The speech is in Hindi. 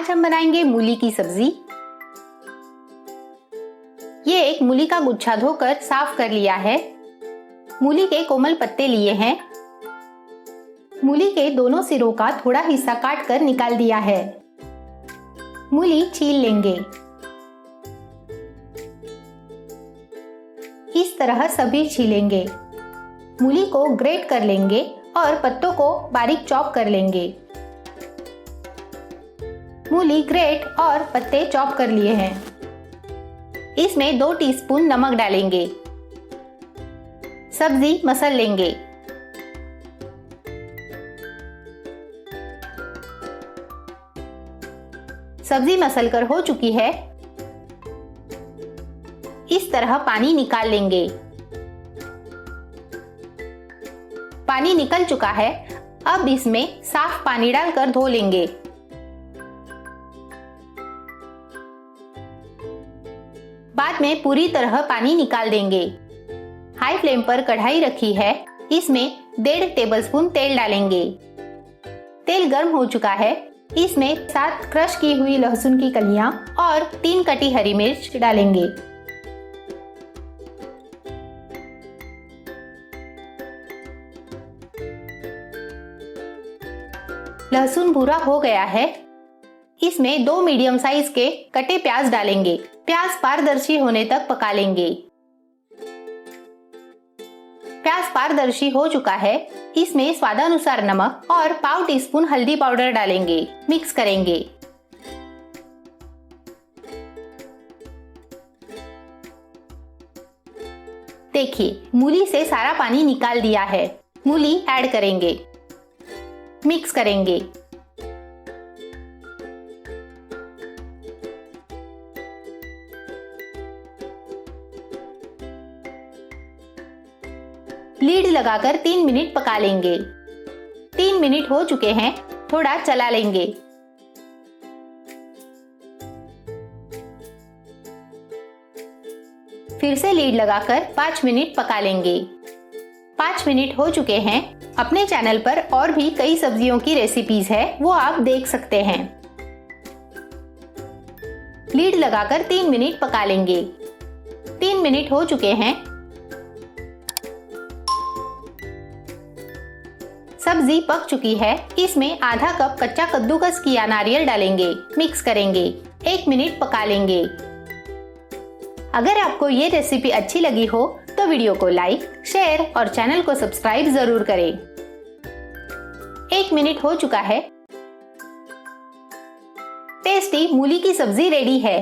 आज हम बनाएंगे मूली की सब्जी। ये एक मूली का गुच्छा धोकर साफ कर लिया है। मूली के कोमल पत्ते लिए हैं। मूली के दोनों सिरों का थोड़ा हिस्सा काट कर निकाल दिया है। मूली छील लेंगे। इस तरह सभी छीलेंगे। मूली को ग्रेट कर लेंगे और पत्तों को बारीक चॉप कर लेंगे। मूली ग्रेट और पत्ते चॉप कर लिए हैं। इसमें 2 टीस्पून नमक डालेंगे। सब्जी मसल लेंगे। सब्जी मसलकर हो चुकी है। इस तरह पानी निकाल लेंगे। पानी निकल चुका है। अब इसमें साफ पानी डालकर धो लेंगे। बाद में पूरी तरह पानी निकाल देंगे। हाई फ्लेम पर कढ़ाई रखी है। इसमें 1.5 टेबलस्पून तेल डालेंगे। तेल गर्म हो चुका है। इसमें 7 क्रश की हुई लहसुन की कलियां और 3 कटी हरी मिर्च डालेंगे। लहसुन भूरा हो गया है। इसमें 2 मीडियम साइज के कटे प्याज डालेंगे। प्याज पारदर्शी होने तक पका लेंगे। प्याज पारदर्शी हो चुका है। इसमें स्वादानुसार नमक और पाव टीस्पून हल्दी पाउडर डालेंगे। मिक्स करेंगे। देखिए, मूली से सारा पानी निकाल दिया है। मूली ऐड करेंगे। मिक्स करेंगे। लीड लगाकर 3 मिनट पका लेंगे। 3 मिनट हो चुके हैं। थोड़ा चला लेंगे। फिर से लीड लगाकर 5 मिनट पका लेंगे। 5 मिनट हो चुके हैं। अपने चैनल पर और भी कई सब्जियों की रेसिपीज है, वो आप देख सकते हैं। लीड लगाकर 3 मिनट पका लेंगे। 3 मिनट हो चुके हैं। सब्जी पक चुकी है। इसमें आधा कप कच्चा कद्दूकस किया नारियल डालेंगे। मिक्स करेंगे। 1 मिनट पका लेंगे। अगर आपको ये रेसिपी अच्छी लगी हो तो वीडियो को लाइक, शेयर और चैनल को सब्सक्राइब जरूर करें। 1 मिनट हो चुका है। टेस्टी मूली की सब्जी रेडी है।